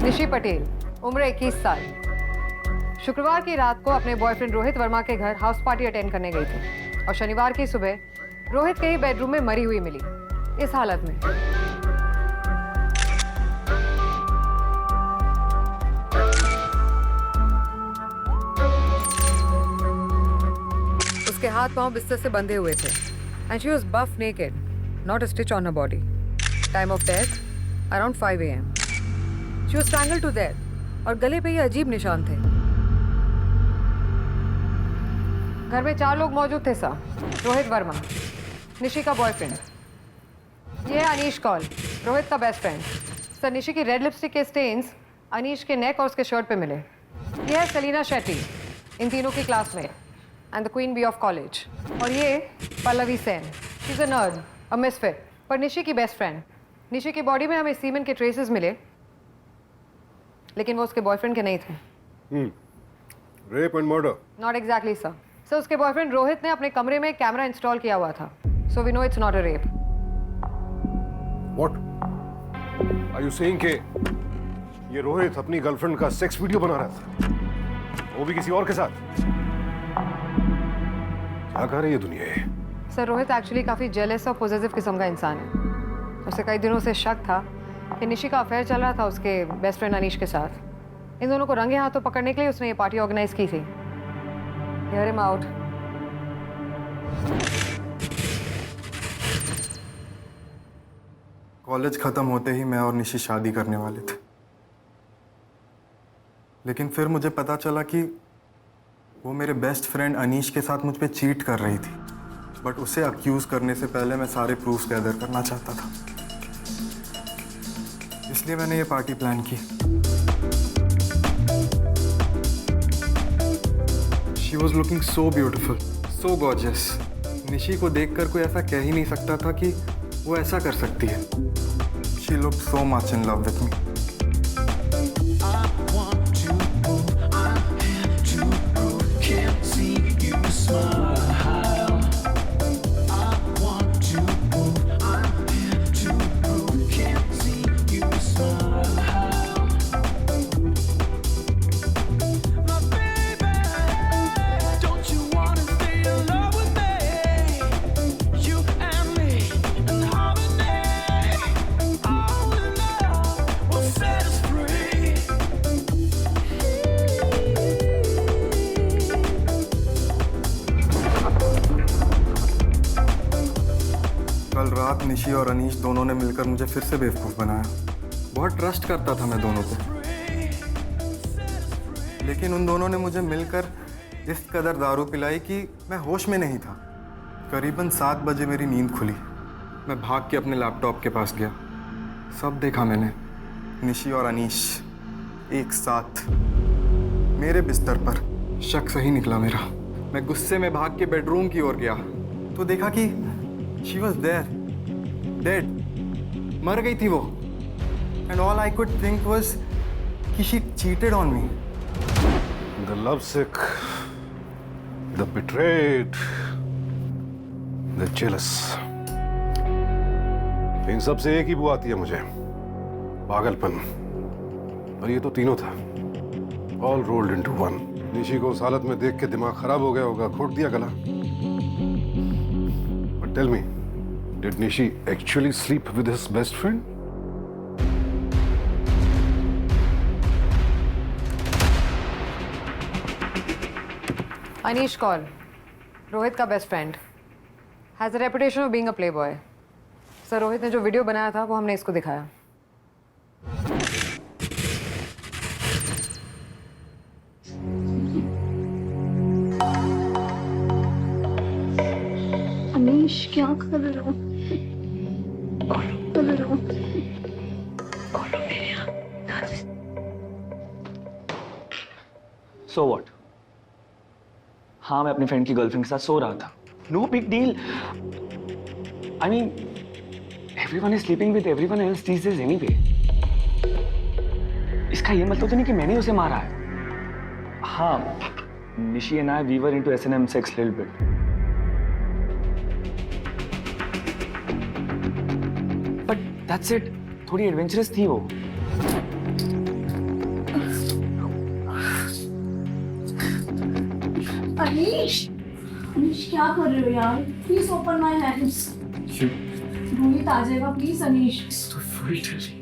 निशी पटेल, उम्र 21 साल, शुक्रवार की रात को अपने बॉयफ्रेंड रोहित वर्मा के घर हाउस पार्टी अटेंड करने गई थी और शनिवार की सुबह रोहित के ही बेडरूम में मरी हुई मिली, इस हालत में। उसके हाथ पांव बिस्तर से बंधे हुए थे and she was buff naked, not a stitch on her body. Time of death around 5 AM। She was strangled to death और गले पे ये अजीब निशान थे। घर में 4 लोग मौजूद थे सर। रोहित वर्मा, निशी का बॉयफ्रेंड, ये है अनीश कौल, रोहित का बेस्ट फ्रेंड। सर निशी की रेड लिपस्टिक के स्टेन्स अनीश के नेक और उसके शर्ट पे मिले। ये है सलीना शेट्टी, इन तीनों की classmate and the queen bee of college. और ये Pallavi Sen, she is a nerd, a misfit, पर निशी की बेस्ट फ्रेंड। निशी की बॉडी में हमें सीमेन के ट्रेसेस मिले, लेकिन वो उसके बॉयफ्रेंड के नहीं थे। Rape and murder? Not exactly sir. Sir उसके बॉयफ्रेंड रोहित ने अपने कमरे में कैमरा इंस्टॉल किया हुआ था, so we know it's not a rape. What are you saying कि ये रोहित अपनी गर्लफ्रेंड का सेक्स वीडियो बना रहा था, वो भी किसी और के साथ? क्या कर रही है दुनिया ये? सर रोहित एक्चुअली काफ़ी जेलस और पॉजिटिव किस्म का इंसान है। उसे कई दिनों से शक था कि निशी का अफेयर चल रहा था उसके बेस्ट फ्रेंड अनीश के साथ। इन दोनों को रंगे हाथों पकड़ने के लिए उसने ये पार्टी ऑर्गेनाइज की थी। Hear him out. कॉलेज खत्म होते ही मैं और निशी शादी करने वाले थे, लेकिन फिर मुझे पता चला कि वो मेरे बेस्ट फ्रेंड अनीश के साथ मुझ पे चीट कर रही थी। बट उसे अक्यूज करने से पहले मैं सारे प्रूफ्स गैदर करना चाहता था, इसलिए मैंने ये पार्टी प्लान की। She was looking so beautiful, so gorgeous. Nishi को देखकर कोई ऐसा कह ही नहीं सकता था कि वो ऐसा कर सकती है। She looked so much in love with me. कल रात निशी और अनीश दोनों ने मिलकर मुझे फिर से बेवकूफ़ बनाया। बहुत ट्रस्ट करता था मैं दोनों को, लेकिन उन दोनों ने मुझे मिलकर इस कदर दारू पिलाई कि मैं होश में नहीं था। करीबन 7 बजे मेरी नींद खुली। मैं भाग के अपने लैपटॉप के पास गया। सब देखा मैंने, निशी और अनीश एक साथ मेरे बिस्तर पर। शक सही निकला मेरा। मैं गुस्से में भाग के बेडरूम की ओर गया तो देखा कि शी वॉज देयर, डेड, मर गई थी वो। And all I could think was कि she cheated on me. The lovesick, the betrayed, the jealous. इन सब से एक ही बुआ आती है मुझे, पागलपन। और ये तो तीनों था, all rolled into one. Nishi को उस हालत में देख के दिमाग खराब हो गया होगा, घोट दिया गला। But tell me, did Nishi actually sleep with his best friend? Anish Kaul, Rohit का best friend, has a reputation of being a play boy. Sir Rohit ने जो वीडियो बनाया था वो हमने इसको दिखाया। अनीश क्या कर रहे हो? कर रहे हो? So what? हाँ मैं अपनी फ्रेंड की गर्लफ्रेंड के साथ सो रहा था। No big deal. I mean everyone is sleeping with everyone else these days anyway. इसका ये मतलब तो नहीं कि मैंने उसे मारा है। हाँ, Nishi and I we were into S&M sex little bit. But that's it. थोड़ी एडवेंचरस थी वो। अनीश अनीश क्या कर रहे हो यार? Please open my hands. Rohit आ जाएगा प्लीज अनीश। तो fully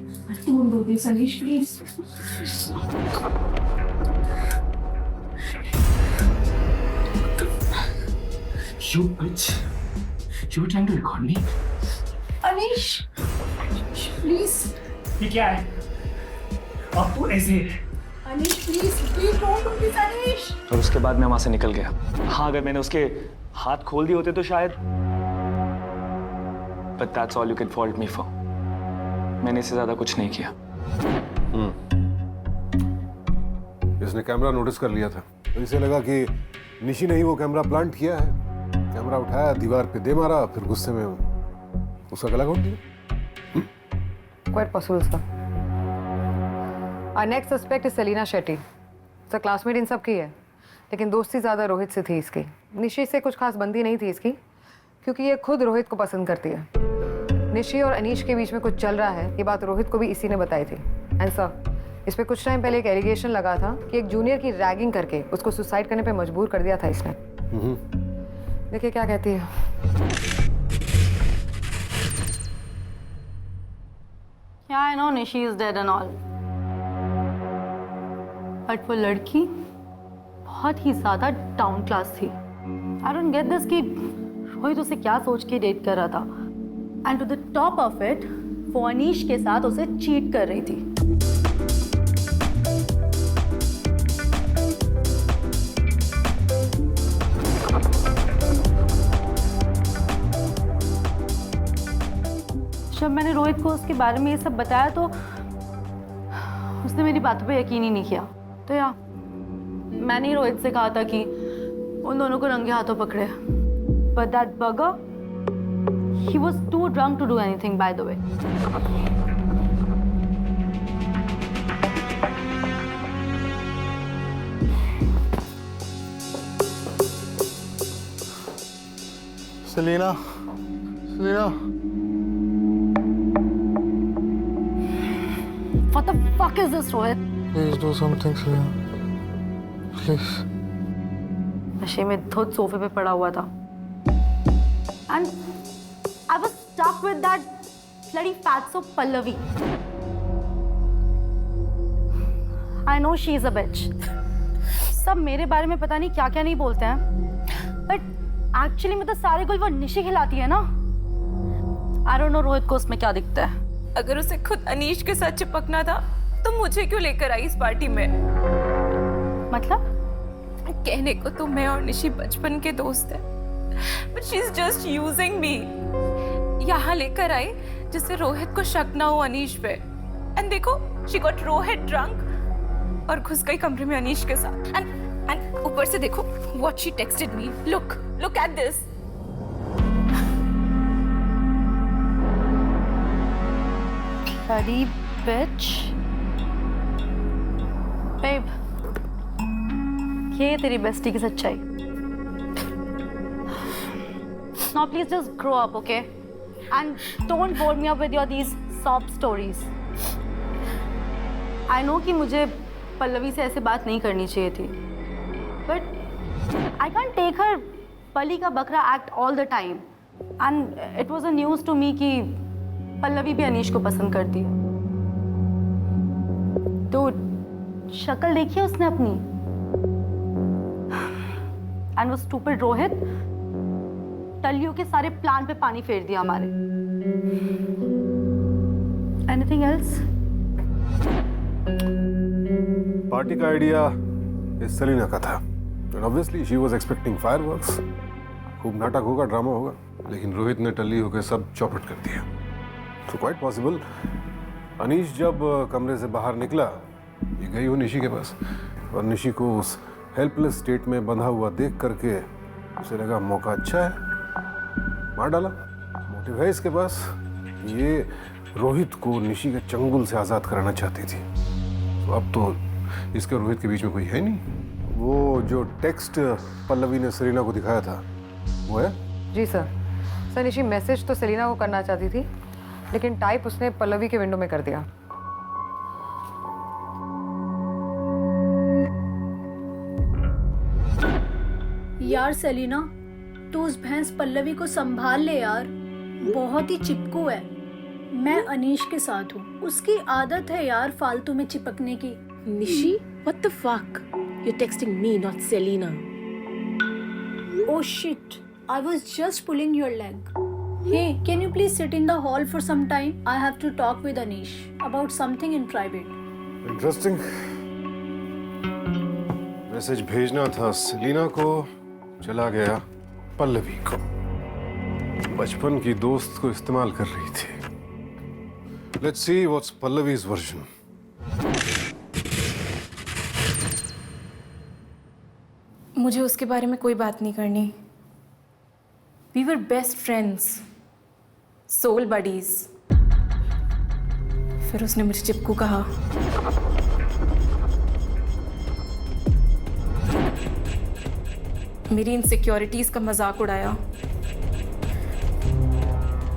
don't do this Anish please. You bitch. You were trying to record me? Anish please ये क्या है? अब तू ऐसे Anish please please don't do this Anish. और उसके बाद मैं वहां से निकल गया। हाँ, अगर मैंने उसके हाथ खोल दिए होते तो शायद। But that's all you can fault me for. मैंने इससे ज्यादा कुछ नहीं किया। इसने कैमरा नोटिस कर लिया था तो इसे लगा कि निशी ने ही वो कैमरा प्लांट किया है। कैमरा उठाया, दीवार पे दे मारा, फिर गुस्से में उसका गला घोट दिया। Quite possible, sir. Our next suspect is Selina Shetty. Sir classmate इन सब की है, लेकिन दोस्ती ज़्यादा रोहित से थी इसकी। निशी से कुछ खास बंदी नहीं थी इसकी, क्योंकि ये खुद रोहित को पसंद करती है। निशी और अनीश के बीच में कुछ चल रहा है, ये बात रोहित को भी इसी ने बताई थी। एंड सर, इस पे कुछ टाइम पहले एक एलिगेशन लगा था कि एक जूनियर की रैगिंग करके उसको सुसाइड करने पे मजबूर कर दिया था इसने। देखिए क्या कहती है। Yeah, I know Nishi is dead and all. But वो लड़की बहुत ही ज्यादा डाउन क्लास थी। I don't get this कि रोहित उसे क्या सोच के डेट कर रहा था। And to the top of it, वो अनीश के साथ उसे चीट कर रही थी। जब मैंने रोहित को उसके बारे में ये सब बताया तो उसने मेरी बातों पे यकीन ही नहीं किया। तो यार मैंने ही रोहित से कहा था कि उन दोनों को रंगे हाथों पकड़े। But that bugger, he was too drunk to do anything by the way. Selina, Selina, What the fuck is this, Rohit? please do something, Selina. Please. नशे में धुत सोफे पे पड़ा हुआ था। And I was stuck with that bloody fatso Pallavi. I know she's a bitch. सब मेरे बारे में पता नहीं क्या क्या नहीं बोलते हैं, but actually में तो सारे गुल वो निशी खिलाती है ना। I don't know रोहित को उसमें क्या दिखता है। अगर उसे खुद अनीश के साथ चिपकना था तो मुझे क्यों लेकर आई इस पार्टी में? मतलब? कहने को तो मैं और निशी बचपन के दोस्त हैं, but she's just using me. यहाँ लेकर आई जिससे रोहित को शक ना हो अनीश पे। And देखो, she got रोहित drunk और घुस गई कमरे में अनीश के साथ। And ऊपर से देखो what she texted me. Look at this. Bloody bitch. Babe, ये तेरी बेस्टी की सच्चाई। Now please just grow up, okay? And don't bore me up with your these sob stories. I know कि मुझे पल्लवी से ऐसे बात नहीं करनी चाहिए थी, but I can't take her बलि का बकरा act all the time. And it was a news to me कि पल्लवी भी अनीश को पसंद करती है। तो शक्ल देखी है उसने अपनी। एंड वो स्टूपिड रोहित टलियों के सारे प्लान पे पानी फेर दिया हमारे। Anything else? पार्टी का आइडिया इस सेलिना का था। And obviously she was expecting fireworks. खूब नाटक होगा, ड्रामा होगा, लेकिन रोहित ने टल्ली होकर सब चौपट कर दिया। तो क्वाइट पॉसिबल अनीश जब कमरे से बाहर निकला, ये गई हो निशी के पास और निशी को उस हेल्पलेस स्टेट में बंधा हुआ देख करके उसे लगा मौका अच्छा है, मार डाला। मोटिव है इसके पास, ये रोहित को निशी के चंगुल से आज़ाद कराना चाहती थी। तो अब तो इसके रोहित के बीच में कोई है नहीं। वो जो टेक्स्ट पल्लवी ने सेलिना को दिखाया था वो है? जी सर। सर निशी मैसेज तो सेलिना को करना चाहती थी, लेकिन टाइप उसने पल्लवी के विंडो में कर दिया। यार सेलिना, तो उस भैंस पल्लवी को संभाल ले यार, बहुत ही चिपकू है। मैं अनीश के साथ हूँ, उसकी आदत है यार फालतू में चिपकने की। Nishi, what the fuck? You're texting me, not Selena. Oh shit, I was just pulling your leg. Hey, can you please sit in the hall for some time? I have to talk with Anish about something in private. Interesting. Message भेजना था Selina को, चला गया पल्लवी को। बचपन की दोस्त को इस्तेमाल कर रही थी। Let's see what's Pallavi's version. मुझे उसके बारे में कोई बात नहीं करनी। We were best friends, soul buddies. फिर उसने मुझे चिपकू कहा। मेरी इनसिक्योरिटीज का मजाक उड़ाया।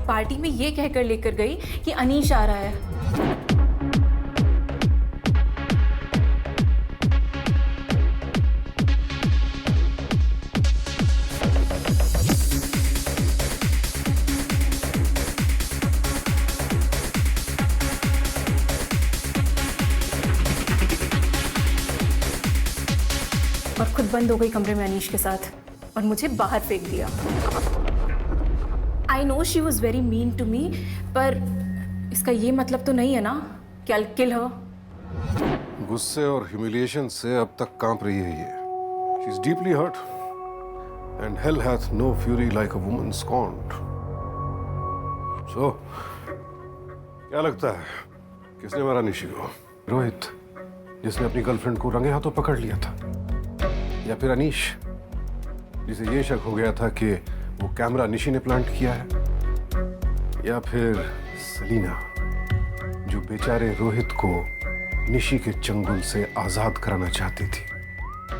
पार्टी में ये कहकर लेकर गई कि अनीश आ रहा है। और खुद बंद हो गई कमरे में अनीश के साथ और मुझे बाहर फेंक दिया। I know she was very mean to me, पर इसका ये मतलब तो नहीं है ना कि I'll kill her। गुस्से और ह्यूमिलिएशन से अब तक कांप रही है ये। She is deeply hurt and hell hath no fury like a woman scorned. So क्या लगता है किसने मारा निशी को? रोहित, जिसने अपनी गर्लफ्रेंड को रंगे हाथों पकड़ लिया था, या फिर अनीश, जिसे ये शक हो गया था कि वो कैमरा निशी ने प्लांट किया है, या फिर सेलिना, जो बेचारे रोहित को निशी के चंगुल से आजाद कराना चाहती थी।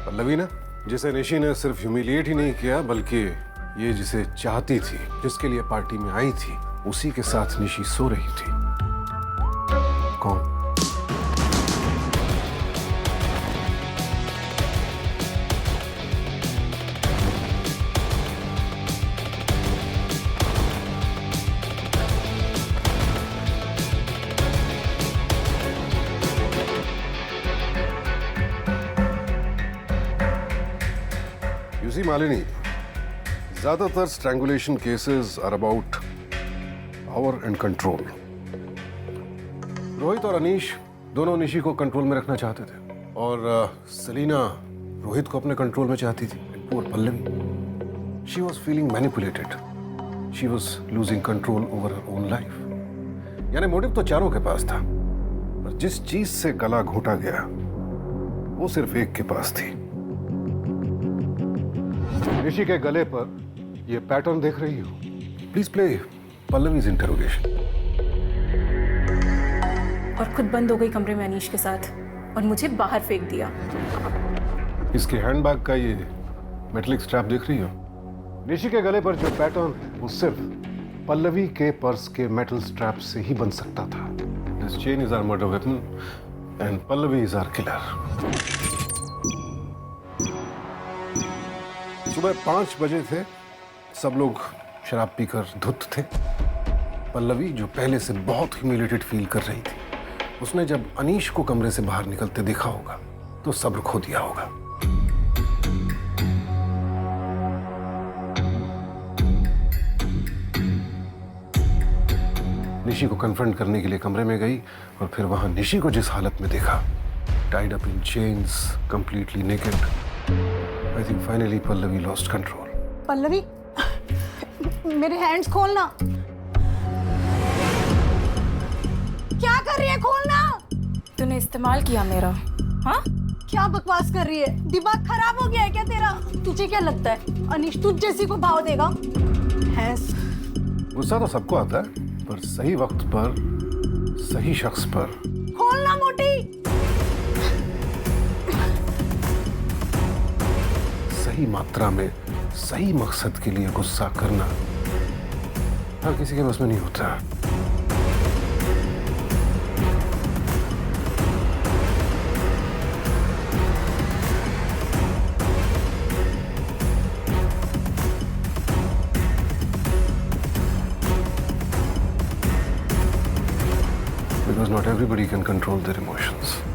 पल्लवी ना, जिसे निशी ने सिर्फ ह्यूमिलिएट ही नहीं किया, बल्कि ये जिसे चाहती थी, जिसके लिए पार्टी में आई थी, उसी के साथ निशी सो रही थी। कौन? यूसी मालिनी, ज्यादातर strangulation cases are about power and control. Rohit और अनीश दोनों निशी को कंट्रोल में रखना चाहते थे, और सेलिना रोहित को अपने कंट्रोल में चाहती थी। Poor Pallavi, she was feeling manipulated, she was losing control over her own life. यानी मोटिव तो चारों के पास था, पर जिस चीज से गला घोटा गया वो सिर्फ एक के पास थी। निशी के गले पर ये पैटर्न देख रही हो? Please play Pallavi's interrogation. और खुद बंद हो गई कमरे में अनीश के साथ और मुझे बाहर फेंक दिया। इसके हैंडबैग का ये मेटलिक स्ट्रैप देख रही हो? निशी के गले पर जो पैटर्न है वो सिर्फ पल्लवी के पर्स के मेटल स्ट्रैप से ही बन सकता था। This chain is our murder weapon and Pallavi is our killer. सुबह 5 बजे थे, सब लोग शराब पीकर धुत थे। पल्लवी, जो पहले से बहुत ह्यूमिलेटेड फील कर रही थी, उसने जब अनीश को कमरे से बाहर निकलते देखा होगा तो सब्र खो दिया होगा। निशी को कन्फ्रंट करने के लिए कमरे में गई, और फिर वहां निशी को जिस हालत में देखा, tied up in chains, completely naked, I think finally Pallavi lost control. Pallavi, मेरे हैंड्स खोलना। क्या कर रही है? खोलना। तूने इस्तेमाल किया मेरा? हाँ, क्या बकवास कर रही है? दिमाग खराब हो गया है क्या तेरा? तुझे क्या लगता है अनीश तुझ जैसी को भाव देगा? हैंस। गुस्सा तो सबको आता है, पर सही वक्त पर सही शख्स पर। खोलना मोटी। सही मात्रा में सही मकसद के लिए गुस्सा करना हर किसी के बस में नहीं होता। because not everybody can control their emotions.